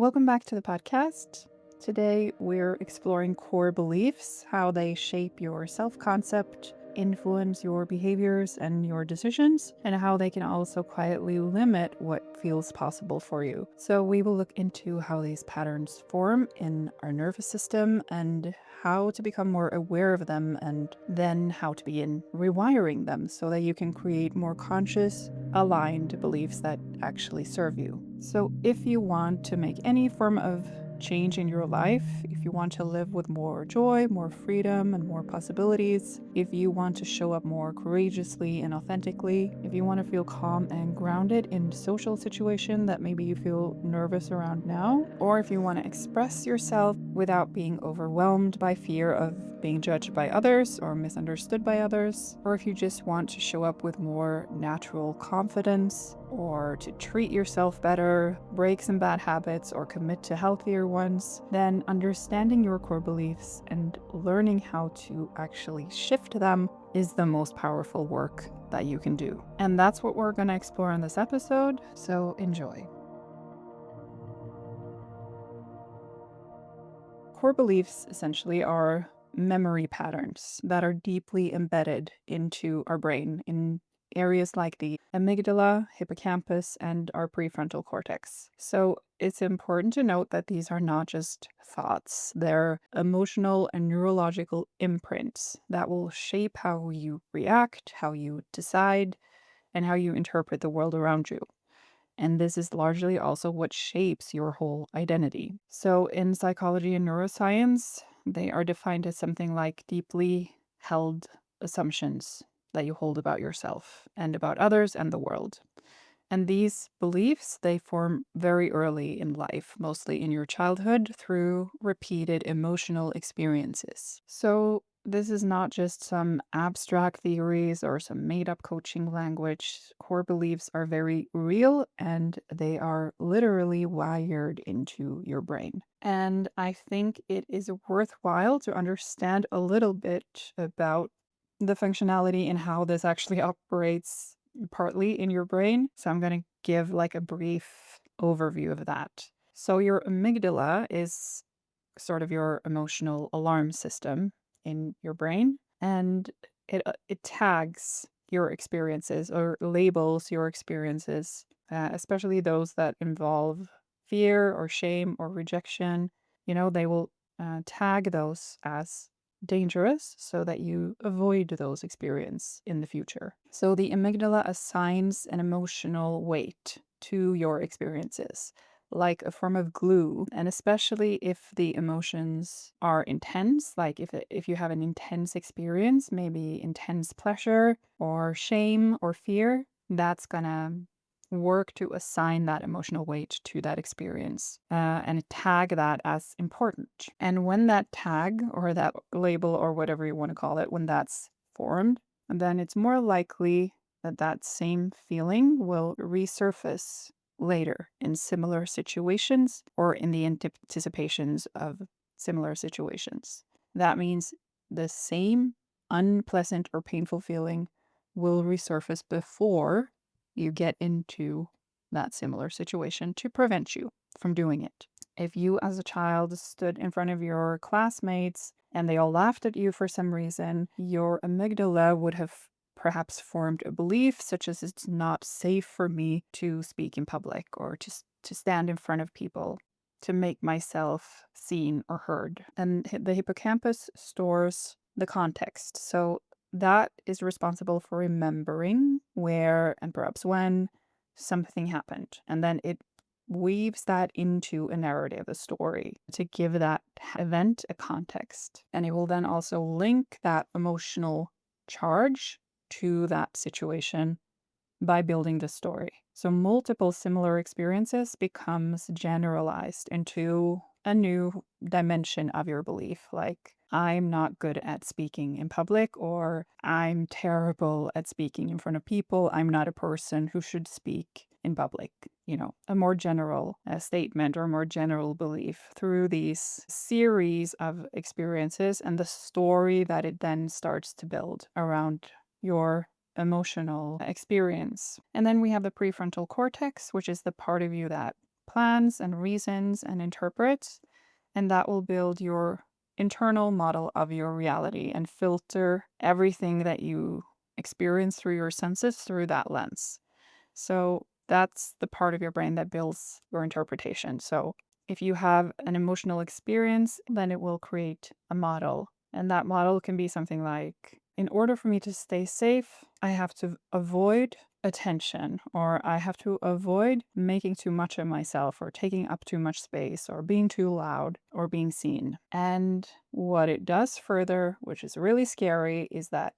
Welcome back to the podcast. Today we're exploring core beliefs, how they shape your self concept, influence your behaviors and your decisions, and how they can also quietly limit what feels possible for you. So, we will look into how these patterns form in our nervous system and how to become more aware of them, and then how to begin rewiring them so that you can create more conscious, aligned beliefs that actually serve you. So, if you want to make any form of change in your life, if you want to live with more joy, more freedom, and more possibilities, if you want to show up more courageously and authentically, if you want to feel calm and grounded in social situation that maybe you feel nervous around now, or if you want to express yourself without being overwhelmed by fear of being judged by others or misunderstood by others, or if you just want to show up with more natural confidence, or to treat yourself better, break some bad habits, or commit to healthier ones, then understanding your core beliefs and learning how to actually shift them is the most powerful work that you can do. And that's what we're going to explore in this episode, so enjoy. Core beliefs essentially are memory patterns that are deeply embedded into our brain in areas like the amygdala, hippocampus, and our prefrontal cortex. So it's important to note that these are not just thoughts, they're emotional and neurological imprints that will shape how you react, how you decide, and how you interpret the world around you. And this is largely also what shapes your whole identity. So, in psychology and neuroscience, they are defined as something like deeply held assumptions that you hold about yourself and about others and the world. And these beliefs, they form very early in life, mostly in your childhood, through repeated emotional experiences. So, this is not just some abstract theories or some made up coaching language. Core beliefs are very real and they are literally wired into your brain. And I think it is worthwhile to understand a little bit about the functionality and how this actually operates partly in your brain. So I'm going to give like a brief overview of that. So your amygdala is sort of your emotional alarm system in your brain, and it tags your experiences or labels your experiences, especially those that involve fear or shame or rejection. They will tag those as dangerous so that you avoid those experiences in the future. So the amygdala assigns an emotional weight to your experiences, like a form of glue. And especially if the emotions are intense, like if you have an intense experience, maybe intense pleasure or shame or fear, that's gonna work to assign that emotional weight to that experience and tag that as important. And when that tag or that label or whatever you want to call it, when that's formed, then it's more likely that that same feeling will resurface later in similar situations or in the anticipations of similar situations. That means the same unpleasant or painful feeling will resurface before you get into that similar situation to prevent you from doing it. If you, as a child, stood in front of your classmates and they all laughed at you for some reason, your amygdala would have perhaps formed a belief such as it's not safe for me to speak in public or to stand in front of people to make myself seen or heard. And the hippocampus stores the context. So that is responsible for remembering where and perhaps when something happened. And then it weaves that into a narrative, a story, to give that event a context. And it will then also link that emotional charge to that situation by building the story. So multiple similar experiences becomes generalized into a new dimension of your belief, like I'm not good at speaking in public, or I'm terrible at speaking in front of people. I'm not a person who should speak in public. A more general statement or a more general belief through these series of experiences and the story that it then starts to build around your emotional experience. And then we have the prefrontal cortex, which is the part of you that plans and reasons and interpret, and that will build your internal model of your reality and filter everything that you experience through your senses through that lens. So that's the part of your brain that builds your interpretation. So if you have an emotional experience, then it will create a model. And that model can be something like, in order for me to stay safe, I have to avoid attention, or I have to avoid making too much of myself, or taking up too much space, or being too loud, or being seen. And what it does further, which is really scary, is that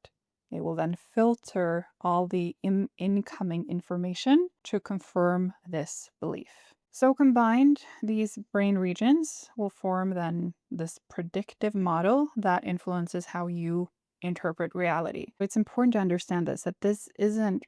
it will then filter all the incoming information to confirm this belief. So combined, these brain regions will form then this predictive model that influences how you interpret reality. It's important to understand that this isn't,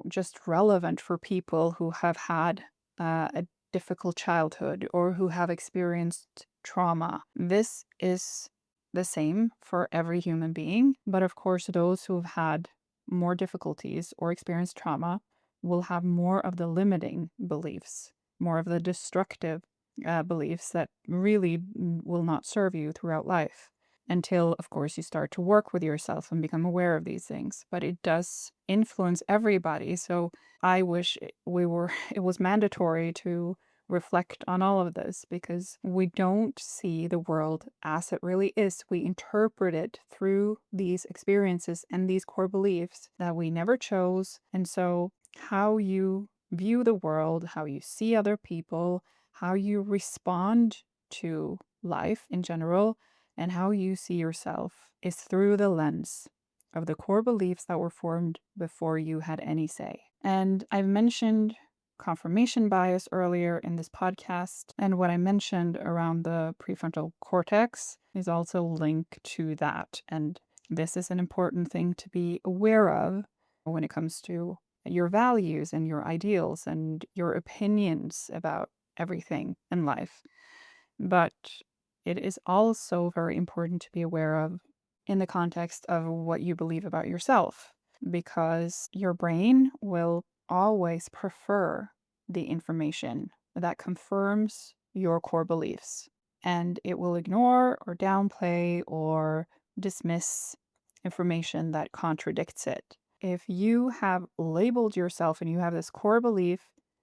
just relevant for people who have had a difficult childhood or who have experienced trauma. This is the same for every human being, but of course, those who've had more difficulties or experienced trauma will have more of the limiting beliefs, more of the destructive beliefs that really will not serve you throughout life until, of course, you start to work with yourself and become aware of these things. But it does influence everybody. So I wish it was mandatory to reflect on all of this because we don't see the world as it really is. We interpret it through these experiences and these core beliefs that we never chose. And so, how you view the world, how you see other people, how you respond to life in general, and how you see yourself is through the lens of the core beliefs that were formed before you had any say. And I've mentioned confirmation bias earlier in this podcast, and what I mentioned around the prefrontal cortex is also linked to that. And this is an important thing to be aware of when it comes to your values and your ideals and your opinions about everything in life. But it is also very important to be aware of in the context of what you believe about yourself, because your brain will always prefer the information that confirms your core beliefs, and it will ignore or downplay or dismiss information that contradicts it. If you have labeled yourself and you have this core belief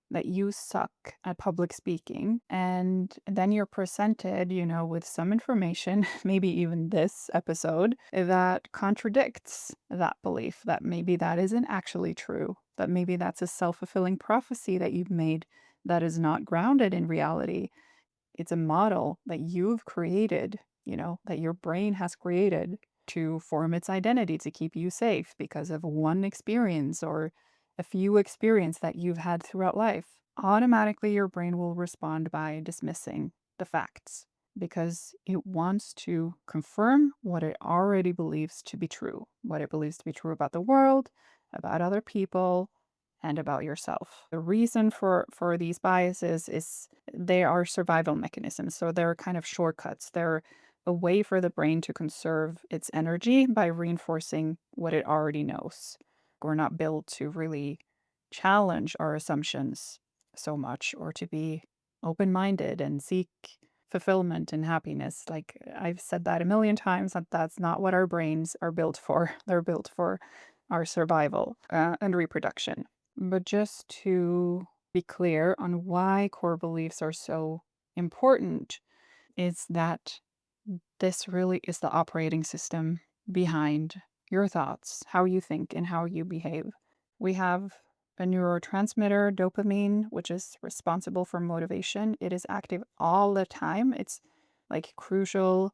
that you suck at public speaking, and then you're presented, with some information, maybe even this episode, that contradicts that belief, that maybe that isn't actually true, that maybe that's a self-fulfilling prophecy that you've made that is not grounded in reality. It's a model that you've created, that your brain has created to form its identity to keep you safe because of one experience or a few experience that you've had throughout life. Automatically, your brain will respond by dismissing the facts because it wants to confirm what it already believes to be true, what it believes to be true about the world, about other people, and about yourself. The reason for these biases is they are survival mechanisms. So they're kind of shortcuts. They're a way for the brain to conserve its energy by reinforcing what it already knows. We're not built to really challenge our assumptions so much or to be open-minded and seek fulfillment and happiness. Like I've said that a million times, that that's not what our brains are built for. They're built for our survival and reproduction. But just to be clear on why core beliefs are so important is that this really is the operating system behind your thoughts, how you think, and how you behave. We have a neurotransmitter, dopamine, which is responsible for motivation. It is active all the time. It's like crucial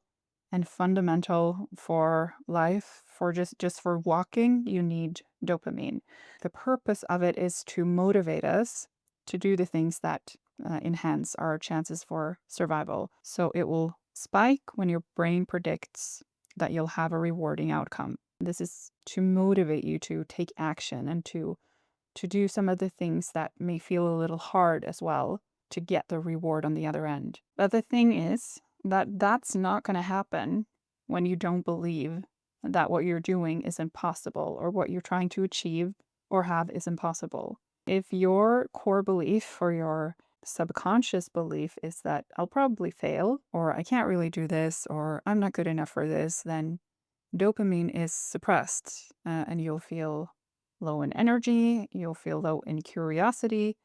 and fundamental for life. For just for walking, you need dopamine. The purpose of it is to motivate us to do the things that enhance our chances for survival. So it will spike when your brain predicts that you'll have a rewarding outcome. This is to motivate you to take action and to do some of the things that may feel a little hard as well to get the reward on the other end. But the thing is that that's not going to happen when you don't believe that what you're doing is impossible or what you're trying to achieve or have is impossible. If your core belief or your subconscious belief is that I'll probably fail, or I can't really do this, or I'm not good enough for this, then dopamine is suppressed and you'll feel low in energy, you'll feel low in curiosity,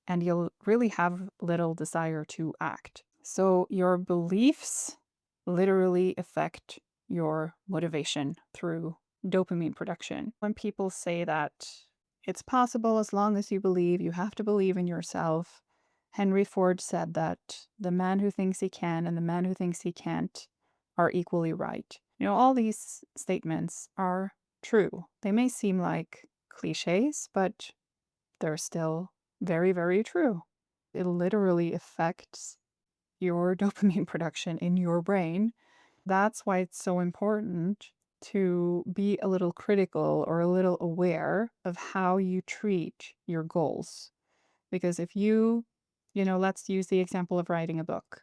and you'll really have little desire to act. So your beliefs literally affect your motivation through dopamine production. When people say that it's possible as long as you believe, you have to believe in yourself. Henry Ford said that the man who thinks he can and the man who thinks he can't are equally right. All these statements are true. They may seem like cliches, but they're still very, very true. It literally affects your dopamine production in your brain. That's why it's so important to be a little critical or a little aware of how you treat your goals. Because if let's use the example of writing a book.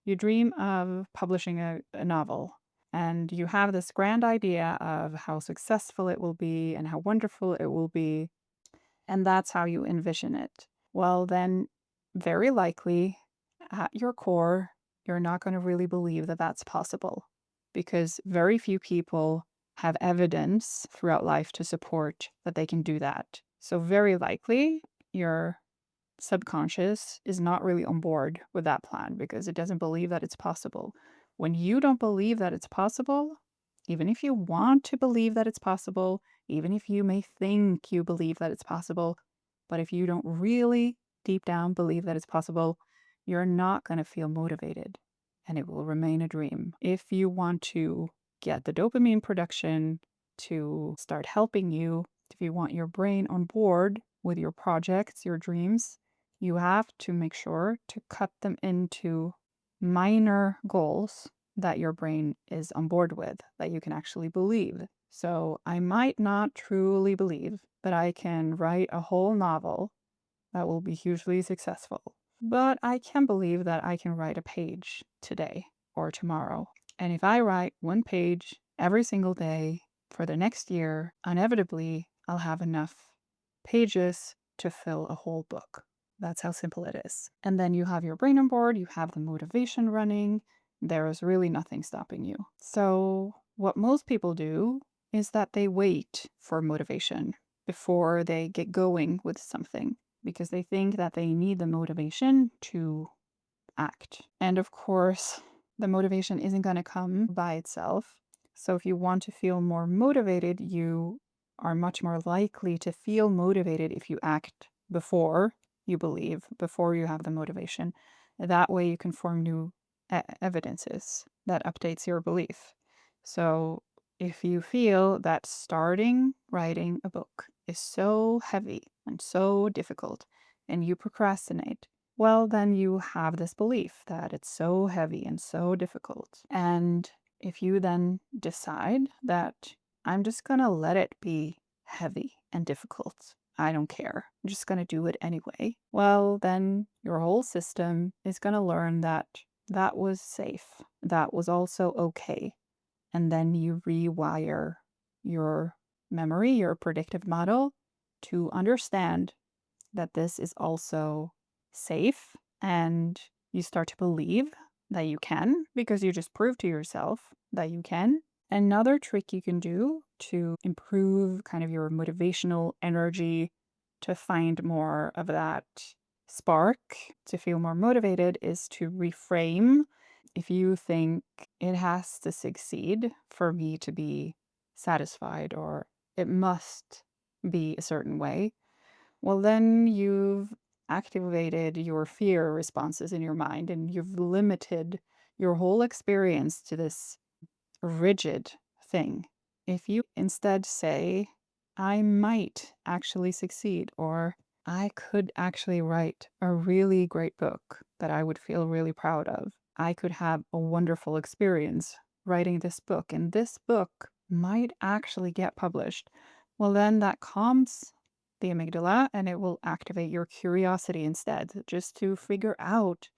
You dream of publishing a novel, and you have this grand idea of how successful it will be and how wonderful it will be, and that's how you envision it. Well, then, very likely, at your core, you're not going to really believe that that's possible because very few people have evidence throughout life to support that they can do that. So, very likely, your subconscious is not really on board with that plan because it doesn't believe that it's possible. When you don't believe that it's possible, even if you want to believe that it's possible, even if you may think you believe that it's possible, but if you don't really deep down believe that it's possible, you're not going to feel motivated and it will remain a dream. If you want to get the dopamine production to start helping you, if you want your brain on board with your projects, your dreams, you have to make sure to cut them into minor goals that your brain is on board with, that you can actually believe. So I might not truly believe that I can write a whole novel that will be hugely successful, but I can believe that I can write a page today or tomorrow. And if I write one page every single day for the next year, inevitably I'll have enough pages to fill a whole book. That's how simple it is. And then you have your brain on board, you have the motivation running, there is really nothing stopping you. So, what most people do is that they wait for motivation before they get going with something because they think that they need the motivation to act. And of course, the motivation isn't going to come by itself. So if you want to feel more motivated, you are much more likely to feel motivated if you act before you believe, before you have the motivation. That way you can form new evidences that updates your belief. So if you feel that starting writing a book is so heavy and so difficult and you procrastinate, well, then you have this belief that it's so heavy and so difficult. And if you then decide that I'm just going to let it be heavy and difficult, I don't care, I'm just going to do it anyway, well, then your whole system is going to learn that that was safe, that was also okay. And then you rewire your memory, your predictive model, to understand that this is also safe, and you start to believe that you can because you just proved to yourself that you can. Another trick you can do to improve kind of your motivational energy, to find more of that spark, to feel more motivated, is to reframe. If you think it has to succeed for me to be satisfied, or it must be a certain way, well, then you've activated your fear responses in your mind and you've limited your whole experience to this rigid thing. If you instead say, I might actually succeed, or I could actually write a really great book that I would feel really proud of, I could have a wonderful experience writing this book, and this book might actually get published, well, then that calms the amygdala and it will activate your curiosity instead, just to figure out,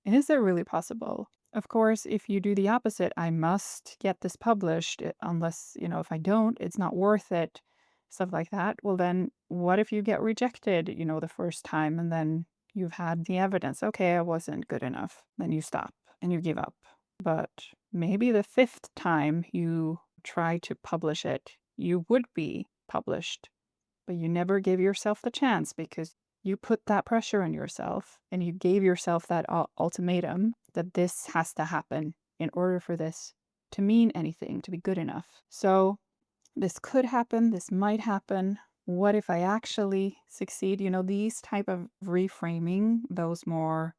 is it really possible? Of course, if you do the opposite, I must get this published, unless, if I don't, it's not worth it, stuff like that. Well, then what if you get rejected, the first time, and then You've had the evidence. Okay, I wasn't good enough. Then you stop and you give up. But maybe the fifth time you try to publish it, you would be published, but you never gave yourself the chance because you put that pressure on yourself and you gave yourself that ultimatum that this has to happen in order for this to mean anything, to be good enough. So this could happen, this might happen. What if I actually succeed? These type of reframing, those more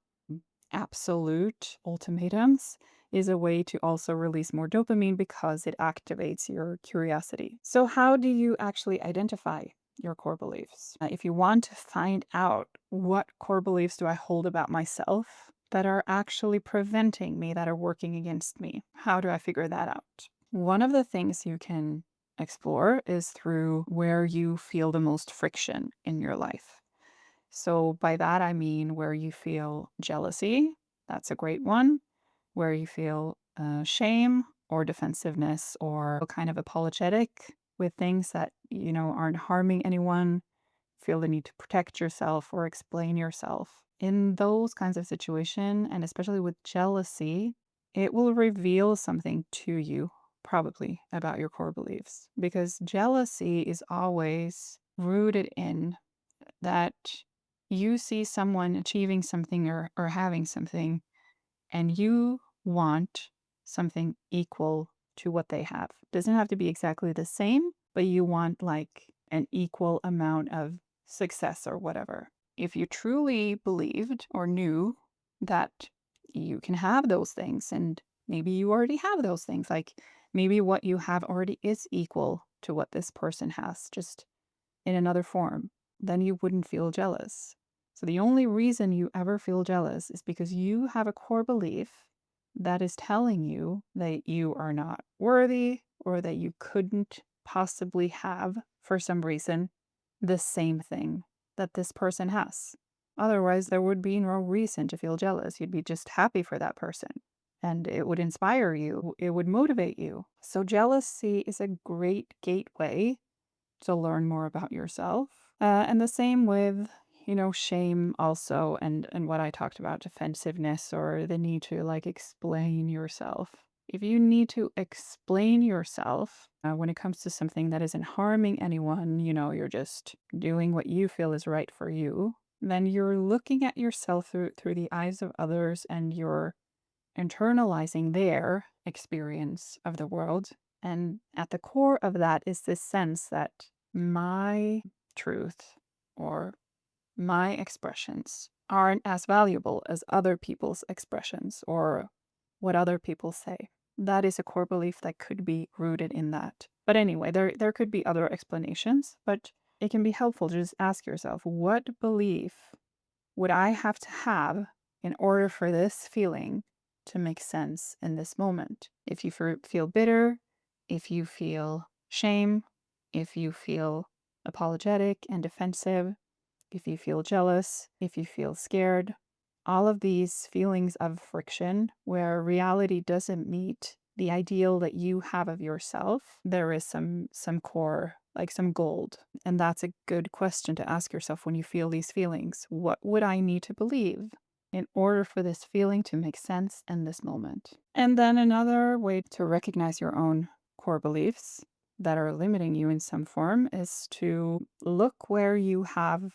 absolute ultimatums, is a way to also release more dopamine because it activates your curiosity. So how do you actually identify your core beliefs? If you want to find out what core beliefs do I hold about myself that are actually preventing me, that are working against me, how do I figure that out? One of the things you can explore is through where you feel the most friction in your life. So by that, I mean where you feel jealousy. That's a great one. Where you feel shame or defensiveness or kind of apologetic with things that, aren't harming anyone, feel the need to protect yourself or explain yourself. In those kinds of situations, and especially with jealousy, it will reveal something to you, probably about your core beliefs, because jealousy is always rooted in that you see someone achieving something or having something, and you want something equal to what they have. Doesn't have to be exactly the same, but you want like an equal amount of success or whatever. If you truly believed or knew that you can have those things, and maybe you already have those things, like maybe what you have already is equal to what this person has, just in another form, then you wouldn't feel jealous. So the only reason you ever feel jealous is because you have a core belief that is telling you that you are not worthy or that you couldn't possibly have, for some reason, the same thing that this person has. Otherwise, there would be no reason to feel jealous. You'd be just happy for that person. And it would inspire you, it would motivate you. So, jealousy is a great gateway to learn more about yourself. And the same with, shame also, and what I talked about, defensiveness or the need to like explain yourself. If you need to explain yourself when it comes to something that isn't harming anyone, you're just doing what you feel is right for you, then you're looking at yourself through the eyes of others and you're internalizing their experience of the world. And at the core of that is this sense that my truth or my expressions aren't as valuable as other people's expressions or what other people say. That is a core belief that could be rooted in that. But anyway, there could be other explanations, but it can be helpful to just ask yourself, what belief would I have to have in order for this feeling to make sense in this moment? If you feel bitter, if you feel shame, if you feel apologetic and defensive, if you feel jealous, if you feel scared, all of these feelings of friction where reality doesn't meet the ideal that you have of yourself, there is some core, like some gold. And that's a good question to ask yourself when you feel these feelings. What would I need to believe in order for this feeling to make sense in this moment? And then another way to recognize your own core beliefs that are limiting you in some form is to look where you have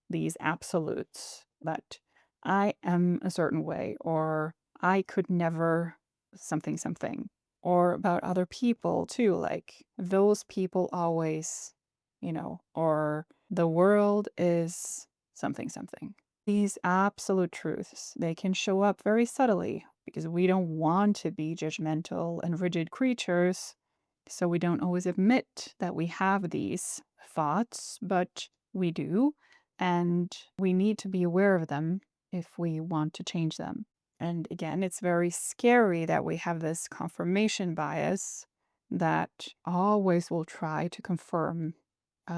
these absolutes that I am a certain way, or I could never something, something, or about other people too, like those people always, or the world is something, something. These absolute truths, they can show up very subtly because we don't want to be judgmental and rigid creatures. So we don't always admit that we have these thoughts, but we do. And we need to be aware of them if we want to change them. And again, it's very scary that we have this confirmation bias that always will try to confirm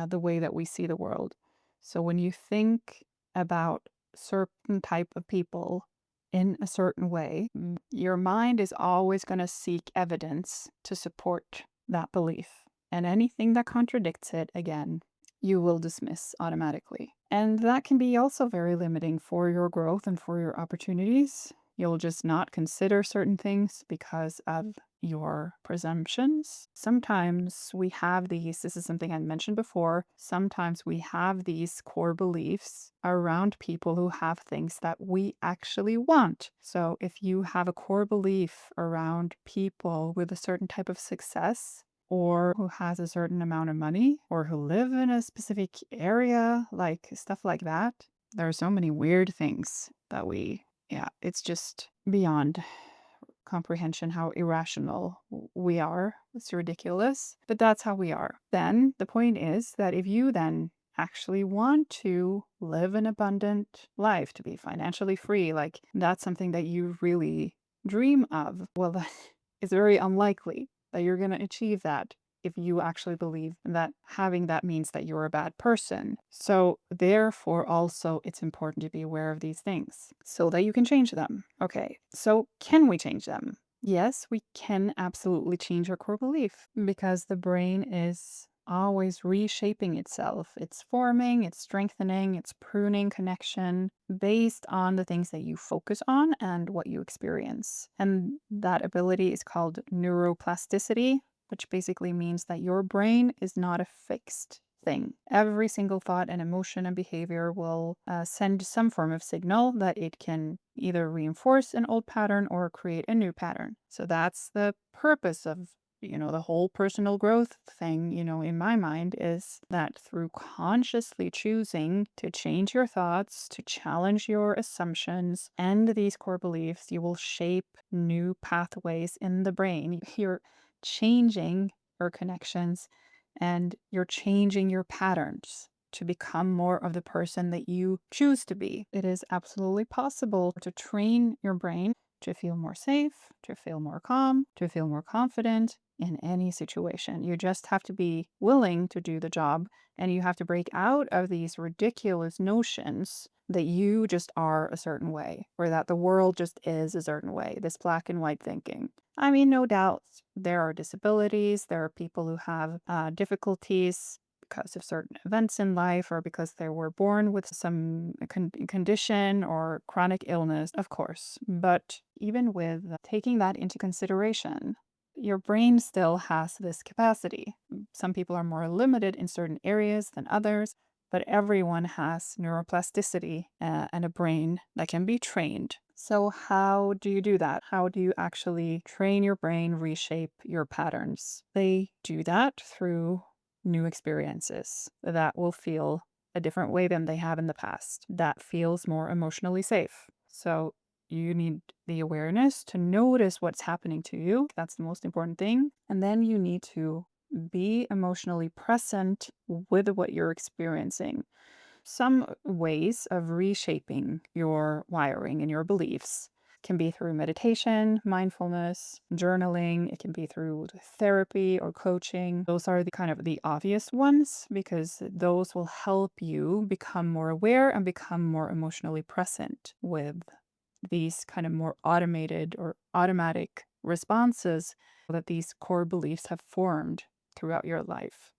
the way that we see the world. So when you think about certain type of people in a certain way, your mind is always going to seek evidence to support that belief. And anything that contradicts it, again, you will dismiss automatically. And that can be also very limiting for your growth and for your opportunities. You'll just not consider certain things because of your presumptions. Sometimes we have these, this is something I mentioned before, sometimes we have these core beliefs around people who have things that we actually want. So if you have a core belief around people with a certain type of success, or who has a certain amount of money, or who live in a specific area, like stuff like that. There are so many weird things that yeah, it's just beyond comprehension how irrational we are. It's ridiculous, but that's how we are. Then the point is that if you then actually want to live an abundant life, to be financially free, like that's something that you really dream of, well, that is very unlikely that you're going to achieve that if you actually believe that having that means that you're a bad person. So, therefore, also, it's important to be aware of these things so that you can change them. Okay, so can we change them? Yes, we can absolutely change our core belief because the brain is always reshaping itself. It's forming, it's strengthening, it's pruning connection based on the things that you focus on and what you experience. And that ability is called neuroplasticity, which basically means that your brain is not a fixed thing. Every single thought and emotion and behavior will send some form of signal that it can either reinforce an old pattern or create a new pattern. So that's the purpose of the whole personal growth thing, in my mind, is that through consciously choosing to change your thoughts, to challenge your assumptions and these core beliefs, you will shape new pathways in the brain. You're changing your connections and you're changing your patterns to become more of the person that you choose to be. It is absolutely possible to train your brain to feel more safe, to feel more calm, to feel more confident in any situation. You just have to be willing to do the job, and you have to break out of these ridiculous notions that you just are a certain way or that the world just is a certain way, this black and white thinking. I mean, no doubt there are disabilities, there are people who have difficulties because of certain events in life or because they were born with some condition or chronic illness, of course. But even with taking that into consideration, your brain still has this capacity. Some people are more limited in certain areas than others, but everyone has neuroplasticity and a brain that can be trained. So, how do you do that? How do you actually train your brain, reshape your patterns? They do that through new experiences that will feel a different way than they have in the past, that feels more emotionally safe. So, you need the awareness to notice what's happening to you. That's the most important thing. And then you need to be emotionally present with what you're experiencing. Some ways of reshaping your wiring and your beliefs can be through meditation, mindfulness, journaling. It can be through therapy or coaching. Those are the kind of the obvious ones because those will help you become more aware and become more emotionally present with these kind of more automated or automatic responses that these core beliefs have formed throughout your life.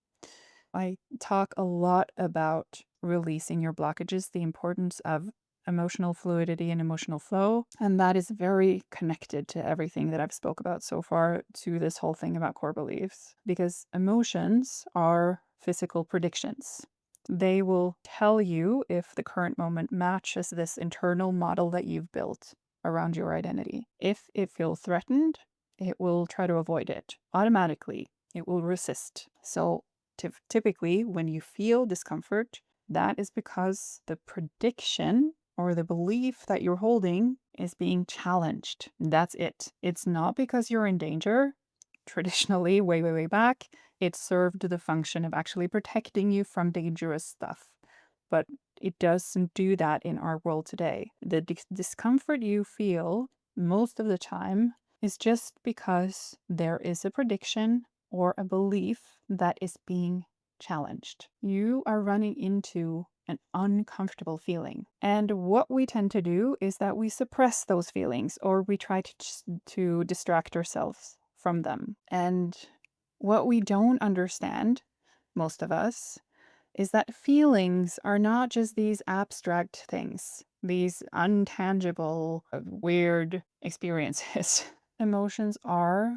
I talk a lot about releasing your blockages, the importance of emotional fluidity and emotional flow, and that is very connected to everything that I've spoke about so far, to this whole thing about core beliefs, because emotions are physical predictions. They will tell you if the current moment matches this internal model that you've built around your identity. If it feels threatened, it will try to avoid it automatically. It will resist. So typically, when you feel discomfort, that is because the prediction or the belief that you're holding is being challenged. That's it. It's not because you're in danger. Traditionally, way, way, way back, it served the function of actually protecting you from dangerous stuff. But it doesn't do that in our world today. The discomfort you feel most of the time is just because there is a prediction or a belief that is being challenged. You are running into an uncomfortable feeling. And what we tend to do is that we suppress those feelings or we try to distract ourselves from them. And what we don't understand, most of us, is that feelings are not just these abstract things, these untangible, weird experiences. Emotions are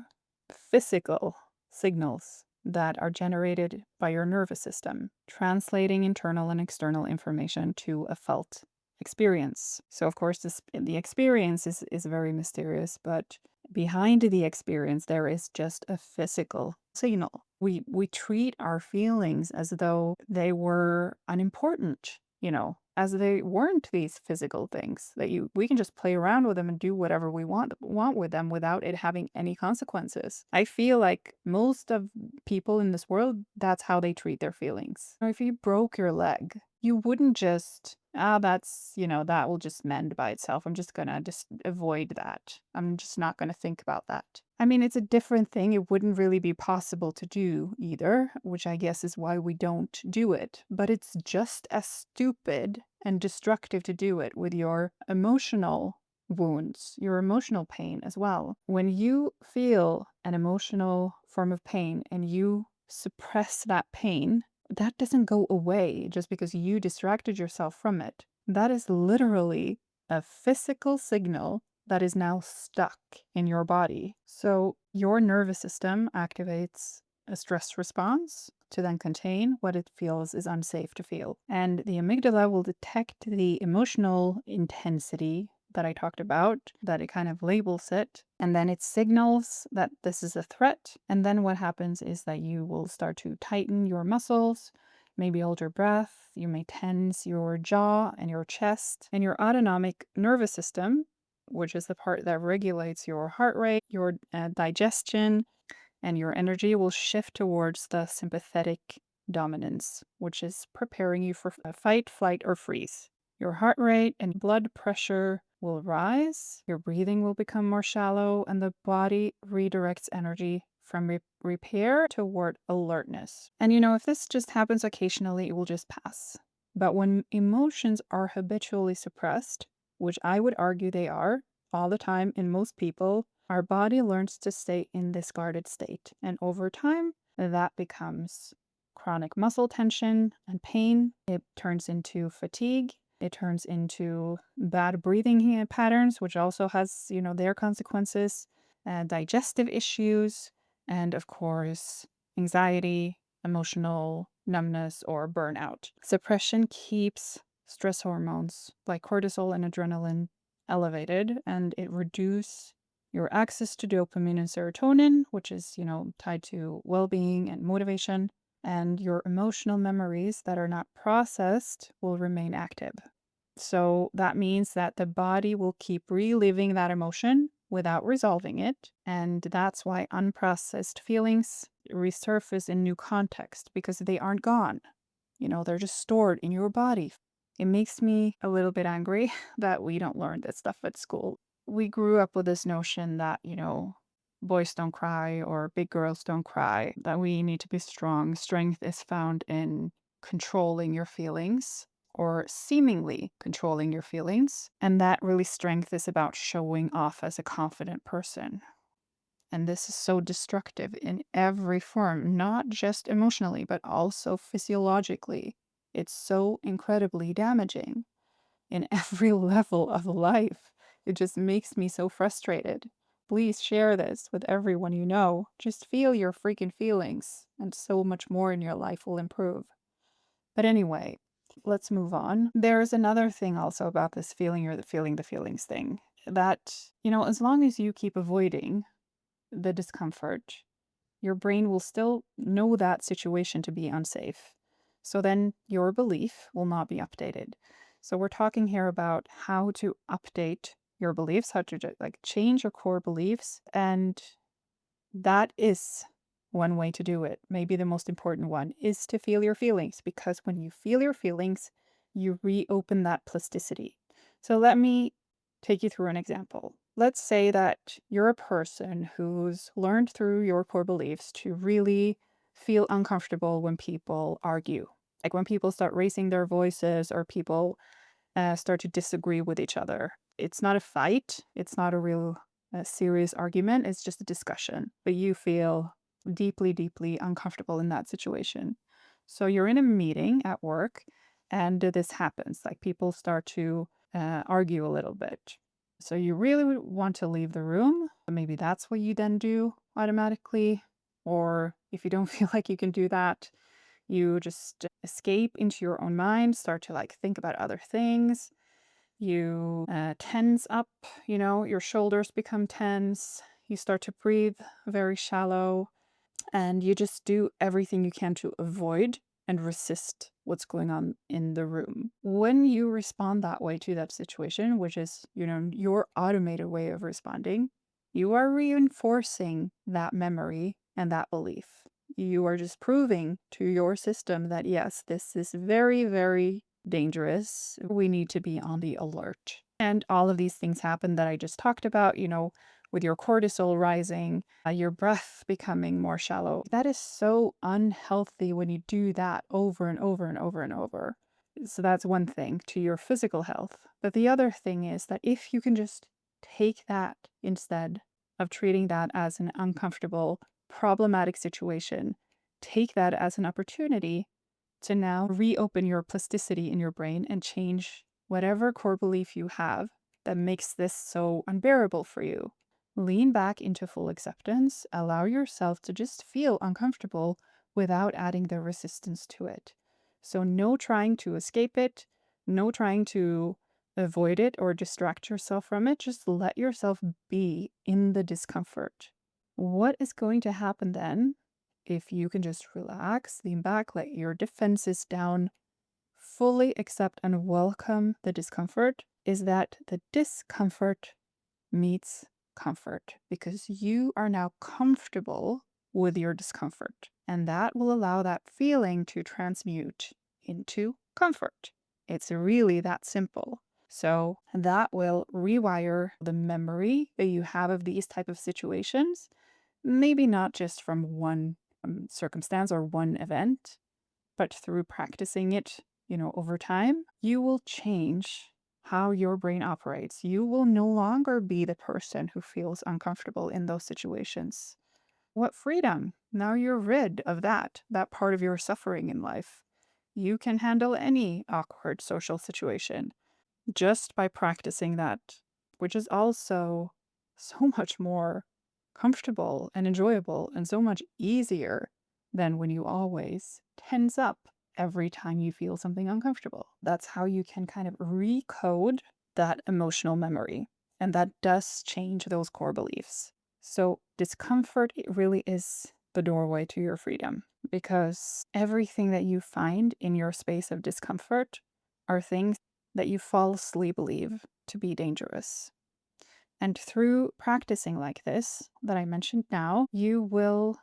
physical signals that are generated by your nervous system, translating internal and external information to a felt experience. So, of course, the experience is very mysterious, but behind the experience, there is just a physical signal. We treat our feelings as though they were unimportant, as they weren't these physical things that we can just play around with them and do whatever we want with them without it having any consequences. I feel like most of people in this world, that's how they treat their feelings. Or if you broke your leg, you wouldn't just, that will just mend by itself. I'm just gonna just avoid that. I'm just not gonna think about that. I mean, it's a different thing. It wouldn't really be possible to do either, which I guess is why we don't do it. But it's just as stupid and destructive to do it with your emotional wounds, your emotional pain as well. When you feel an emotional form of pain and you suppress that pain, that doesn't go away just because you distracted yourself from it. That is literally a physical signal that is now stuck in your body. So your nervous system activates a stress response to then contain what it feels is unsafe to feel. And the amygdala will detect the emotional intensity that I talked about, that it kind of labels it, and then it signals that this is a threat. And then what happens is that you will start to tighten your muscles, maybe hold your breath, you may tense your jaw and your chest, and your autonomic nervous system, which is the part that regulates your heart rate, your digestion, and your energy, will shift towards the sympathetic dominance, which is preparing you for a fight, flight, or freeze. Your heart rate and blood pressure will rise, your breathing will become more shallow, and the body redirects energy from repair toward alertness. And if this just happens occasionally, it will just pass. But when emotions are habitually suppressed, which I would argue they are all the time in most people, our body learns to stay in this guarded state. And over time, that becomes chronic muscle tension and pain. It turns into fatigue. It turns into bad breathing patterns, which also has, their consequences, digestive issues, and of course, anxiety, emotional numbness, or burnout. Suppression keeps stress hormones like cortisol and adrenaline elevated, and it reduces your access to dopamine and serotonin, which is, tied to well-being and motivation, and your emotional memories that are not processed will remain active. So that means that the body will keep reliving that emotion without resolving it, and that's why unprocessed feelings resurface in new context because they aren't gone. They're just stored in your body. It makes me a little bit angry that we don't learn this stuff at school. We grew up with this notion that, boys don't cry or big girls don't cry, that we need to be strong. Strength is found in controlling your feelings or seemingly controlling your feelings. And that really strength is about showing off as a confident person. And this is so destructive in every form, not just emotionally, but also physiologically. It's so incredibly damaging in every level of life. It just makes me so frustrated. Please share this with everyone you know. Just feel your freaking feelings, and so much more in your life will improve. But anyway, let's move on. There's another thing also about this feeling or the feelings thing that, as long as you keep avoiding the discomfort, your brain will still know that situation to be unsafe. So then your belief will not be updated. So we're talking here about how to update your beliefs, how to change your core beliefs, and that is one way to do it. Maybe the most important one is to feel your feelings, because when you feel your feelings, you reopen that plasticity. So let me take you through an example. Let's say that you're a person who's learned through your core beliefs to really feel uncomfortable when people argue. Like when people start raising their voices or people start to disagree with each other. It's not a fight, it's not a real serious argument, it's just a discussion. But you feel deeply, deeply uncomfortable in that situation. So you're in a meeting at work and this happens, like people start to argue a little bit. So you really would want to leave the room. Maybe that's what you then do automatically. Or if you don't feel like you can do that, you just escape into your own mind, start to like think about other things. You tense up, your shoulders become tense. You start to breathe very shallow and you just do everything you can to avoid and resist what's going on in the room. When you respond that way to that situation, which is, your automated way of responding, you are reinforcing that memory and that belief. You are just proving to your system that, yes, this is very, very dangerous. We need to be on the alert. And all of these things happen that I just talked about, with your cortisol rising, your breath becoming more shallow. That is so unhealthy when you do that over and over and over and over. So that's one thing to your physical health. But the other thing is that if you can just take that instead of treating that as an uncomfortable, problematic situation, take that as an opportunity to now reopen your plasticity in your brain and change whatever core belief you have that makes this so unbearable for you. Lean back into full acceptance. Allow yourself to just feel uncomfortable without adding the resistance to it. So, no trying to escape it, no trying to avoid it or distract yourself from it. Just let yourself be in the discomfort. What is going to happen then if you can just relax, lean back, let your defenses down, fully accept and welcome the discomfort? Is that the discomfort meets comfort because you are now comfortable with your discomfort. And that will allow that feeling to transmute into comfort. It's really that simple. So that will rewire the memory that you have of these type of situations, maybe not just from one circumstance or one event, but through practicing it, over time, you will change how your brain operates. You will no longer be the person who feels uncomfortable in those situations. What freedom! Now you're rid of that part of your suffering in life. You can handle any awkward social situation just by practicing that, which is also so much more comfortable and enjoyable and so much easier than when you always tense up every time you feel something uncomfortable. That's how you can kind of recode that emotional memory. And that does change those core beliefs. So, discomfort it really is the doorway to your freedom because everything that you find in your space of discomfort are things that you falsely believe to be dangerous. And through practicing like this, that I mentioned now, you will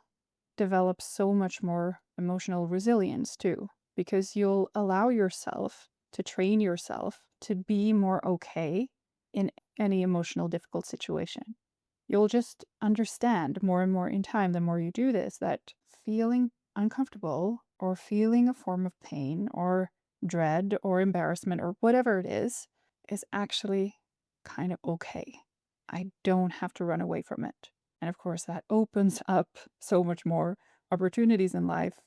develop so much more emotional resilience too, because you'll allow yourself to train yourself to be more okay in any emotional difficult situation. You'll just understand more and more in time, the more you do this, that feeling uncomfortable or feeling a form of pain or dread or embarrassment or whatever it is actually kind of okay. I don't have to run away from it. And of course, that opens up so much more opportunities in life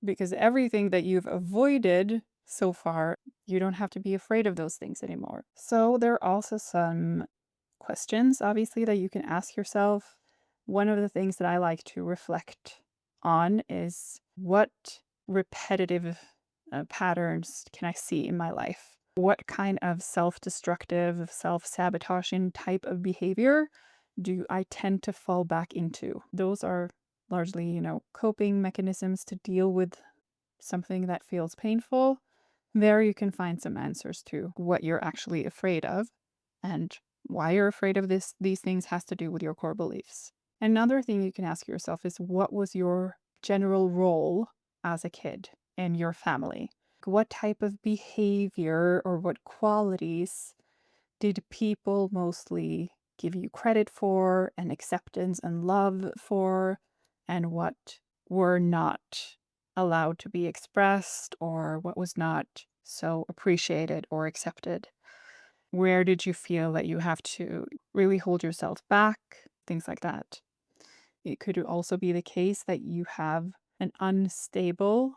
because everything that you've avoided so far, you don't have to be afraid of those things anymore. So, there are also some questions, obviously, that you can ask yourself. One of the things that I like to reflect on is what repetitive patterns can I see in my life? What kind of self destructive, self sabotaging type of behavior do I tend to fall back into? Those are largely, coping mechanisms to deal with something that feels painful. There you can find some answers to what you're actually afraid of and why you're afraid of these things has to do with your core beliefs. Another thing you can ask yourself is what was your general role as a kid in your family? What type of behavior or what qualities did people mostly give you credit for and acceptance and love for, and what were not allowed to be expressed or what was not so appreciated or accepted? Where did you feel that you have to really hold yourself back? Things like that. It could also be the case that you have an unstable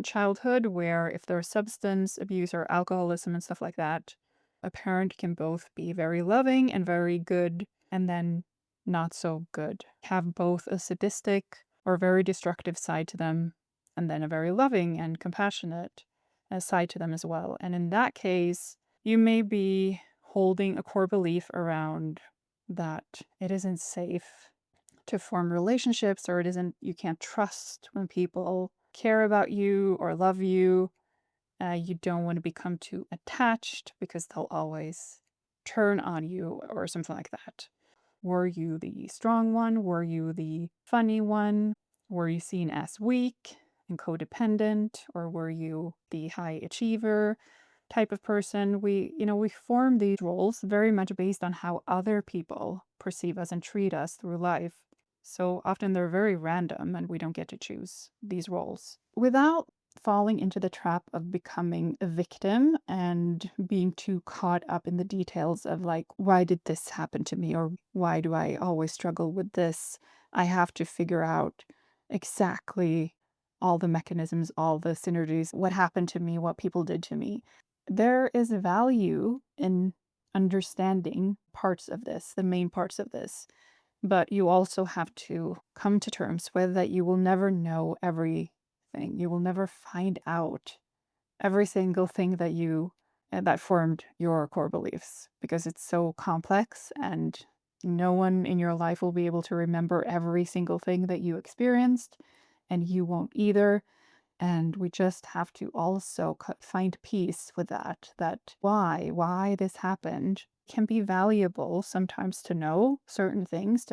childhood where if there's substance abuse or alcoholism and stuff like that, a parent can both be very loving and very good and then not so good. Have both a sadistic or very destructive side to them and then a very loving and compassionate side to them as well. And in that case, you may be holding a core belief around that it isn't safe to form relationships, or you can't trust when people care about you or love you. You don't want to become too attached because they'll always turn on you or something like that. Were you the strong one? Were you the funny one? Were you seen as weak and codependent? Or were you the high achiever type of person? We form these roles very much based on how other people perceive us and treat us through life. So often they're very random and we don't get to choose these roles. Without falling into the trap of becoming a victim and being too caught up in the details of like, why did this happen to me? Or why do I always struggle with this? I have to figure out exactly all the mechanisms, all the synergies, what happened to me, what people did to me. There is value in understanding parts of this, the main parts of this, but you also have to come to terms with that you will never know everything. You will never find out every single thing that formed your core beliefs because it's so complex and no one in your life will be able to remember every single thing that you experienced and you won't either. And we just have to also find peace with that why this happened can be valuable sometimes to know certain things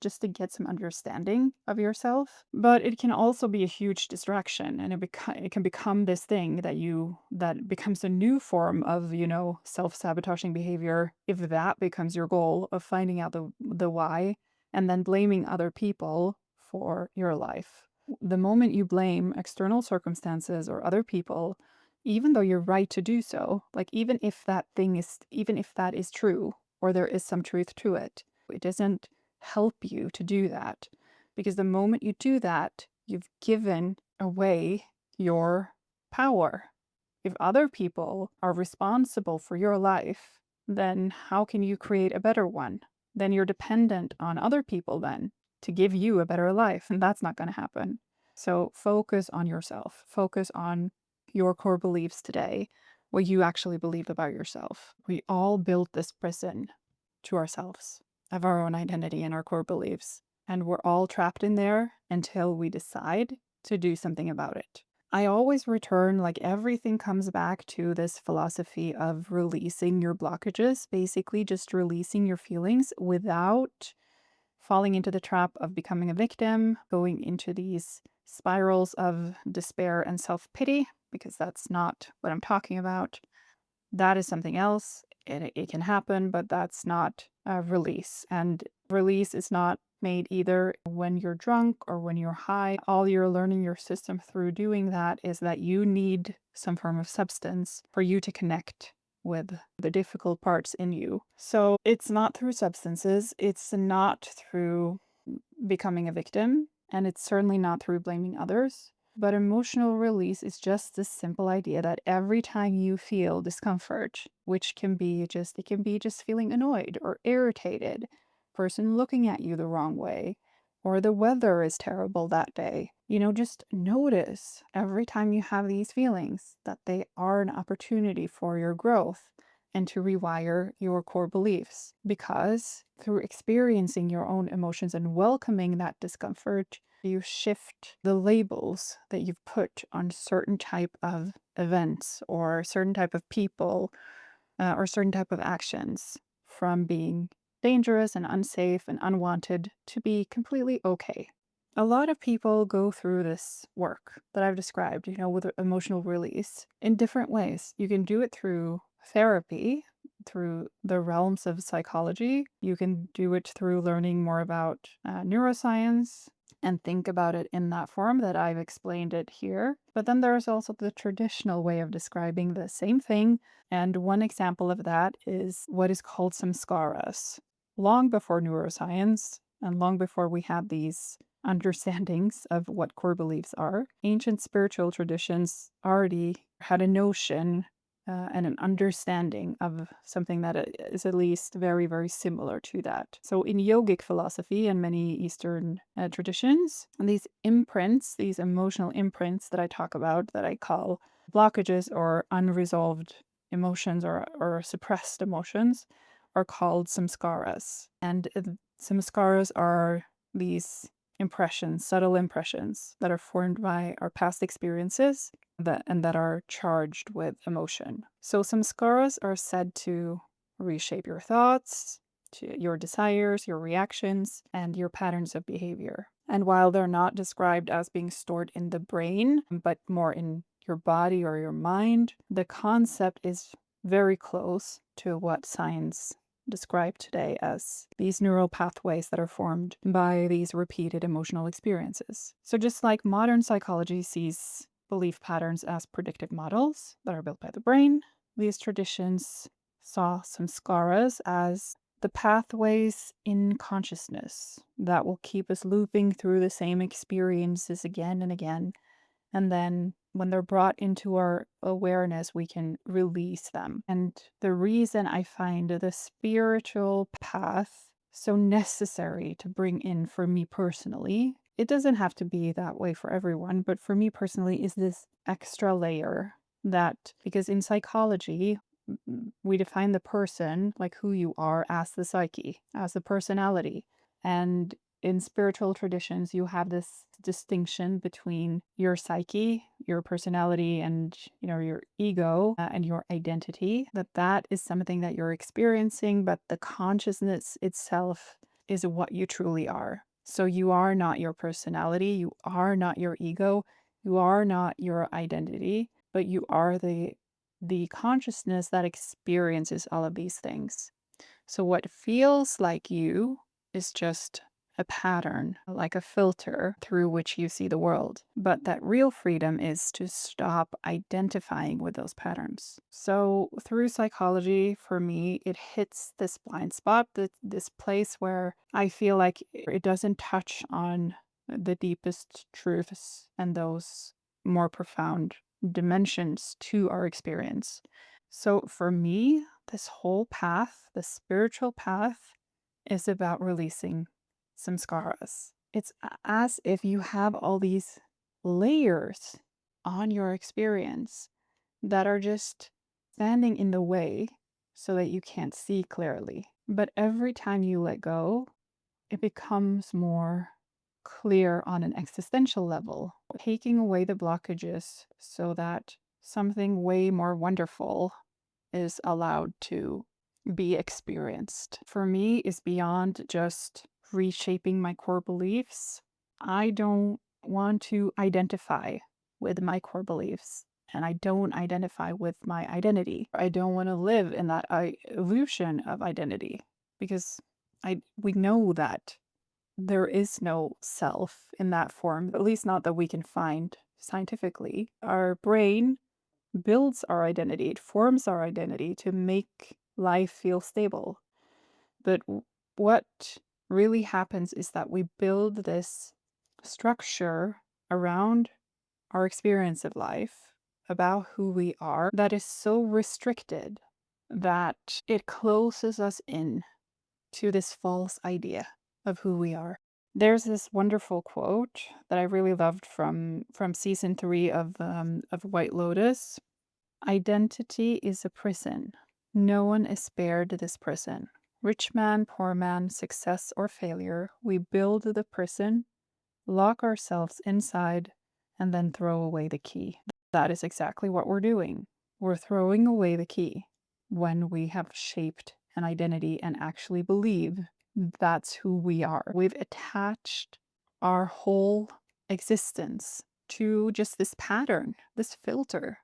just to get some understanding of yourself. But it can also be a huge distraction and it can become this thing that becomes a new form of, self-sabotaging behavior if that becomes your goal of finding out the why and then blaming other people for your life. The moment you blame external circumstances or other people, even though you're right to do so, like even if that is true or there is some truth to it, it doesn't help you to do that. Because the moment you do that, you've given away your power. If other people are responsible for your life, then how can you create a better one? Then you're dependent on other people then to give you a better life, and that's not going to happen. So focus on yourself. Focus on your core beliefs today, what you actually believe about yourself. We all built this prison to ourselves of our own identity and our core beliefs, and we're all trapped in there until we decide to do something about it. I always return, like everything comes back to this philosophy of releasing your blockages, basically just releasing your feelings without falling into the trap of becoming a victim, going into these spirals of despair and self-pity, because that's not what I'm talking about. That is something else. It can happen, but that's not a release. And release is not made either when you're drunk or when you're high. All you're learning your system through doing that is that you need some form of substance for you to connect with the difficult parts in you. So it's not through substances, it's not through becoming a victim, and it's certainly not through blaming others. But emotional release is just this simple idea that every time you feel discomfort, which it can be just feeling annoyed or irritated, person looking at you the wrong way, or the weather is terrible that day, just notice every time you have these feelings that they are an opportunity for your growth and to rewire your core beliefs. Because through experiencing your own emotions and welcoming that discomfort, you shift the labels that you've put on certain type of events or certain type of people or certain type of actions from being dangerous and unsafe and unwanted to be completely okay. A lot of people go through this work that I've described, with emotional release in different ways. You can do it through therapy, through the realms of psychology. You can do it through learning more about neuroscience and think about it in that form that I've explained it here. But then there's also the traditional way of describing the same thing. And one example of that is what is called samskaras. Long before neuroscience and long before we had these understandings of what core beliefs are. Ancient spiritual traditions already had a notion and an understanding of something that is at least very, very similar to that. So, in yogic philosophy and many Eastern traditions, these imprints, these emotional imprints that I talk about, that I call blockages or unresolved emotions or suppressed emotions, are called samskaras. And samskaras are these impressions, subtle impressions that are formed by our past experiences that are charged with emotion. So samskaras are said to reshape your thoughts, to your desires, your reactions, and your patterns of behavior. And while they're not described as being stored in the brain, but more in your body or your mind, the concept is very close to what science described today as these neural pathways that are formed by these repeated emotional experiences. So just like modern psychology sees belief patterns as predictive models that are built by the brain, these traditions saw samskaras as the pathways in consciousness that will keep us looping through the same experiences again and again. And then when they're brought into our awareness, we can release them. And the reason I find the spiritual path so necessary to bring in for me personally, it doesn't have to be that way for everyone, but for me personally, is this extra layer that, because in psychology, we define the person, like who you are, as the psyche, as the personality. And in spiritual traditions, you have this distinction between your psyche, your personality, and your ego and your identity. That is something that you're experiencing, but the consciousness itself is what you truly are. So you are not your personality, you are not your ego, you are not your identity, but you are the consciousness that experiences all of these things. So what feels like you is just a pattern, like a filter through which you see the world. But that real freedom is to stop identifying with those patterns. So through psychology, for me, it hits this blind spot, this place where I feel like it doesn't touch on the deepest truths and those more profound dimensions to our experience. So for me, this whole path, the spiritual path, is about releasing samskaras. It's as if you have all these layers on your experience that are just standing in the way so that you can't see clearly. But every time you let go, it becomes more clear on an existential level, taking away the blockages so that something way more wonderful is allowed to be experienced. For me, is beyond just reshaping my core beliefs. I don't want to identify with my core beliefs, and I don't identify with my identity. I don't want to live in that illusion of identity, because we know that there is no self in that form, at least not that we can find scientifically. Our brain builds our identity, it forms our identity to make life feel stable. But what really happens is that we build this structure around our experience of life, about who we are, that is so restricted that it closes us in to this false idea of who we are. There's this wonderful quote that I really loved from season 3 of White Lotus. Identity is a prison. No one is spared this prison. Rich man, poor man, success or failure, we build the prison, lock ourselves inside, and then throw away the key. That is exactly what we're doing. We're throwing away the key when we have shaped an identity and actually believe that's who we are. We've attached our whole existence to just this pattern, this filter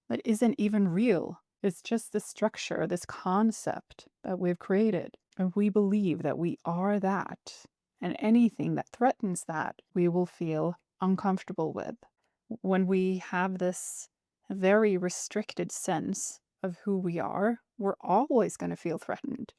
that isn't even real. It's just the structure, this concept that we've created. And we believe that we are that. And anything that threatens that, we will feel uncomfortable with. When we have this very restricted sense of who we are, we're always going to feel threatened.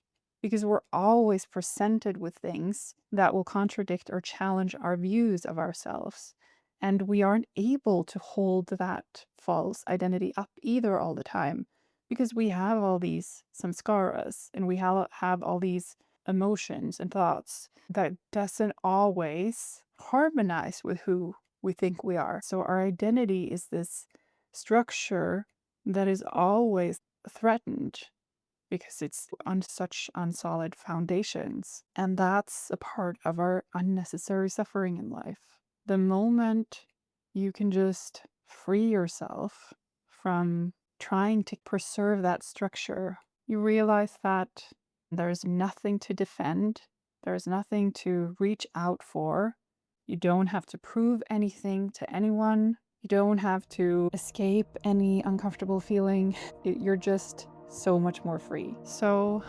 because we're always presented with things that will contradict or challenge our views of ourselves. And we aren't able to hold that false identity up either all the time because we have all these samskaras and we have all these emotions and thoughts that doesn't always harmonize with who we think we are. So our identity is this structure that is always threatened because it's on such unsolid foundations. And that's a part of our unnecessary suffering in life. The moment you can just free yourself from trying to preserve that structure, you realize that there's nothing to defend, there's nothing to reach out for. You don't have to prove anything to anyone. You don't have to escape any uncomfortable feeling. You're just so much more free. So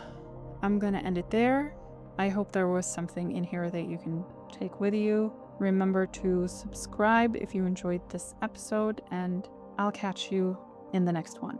I'm gonna end it there. I hope there was something in here that you can take with you. Remember to subscribe if you enjoyed this episode, and I'll catch you in the next one.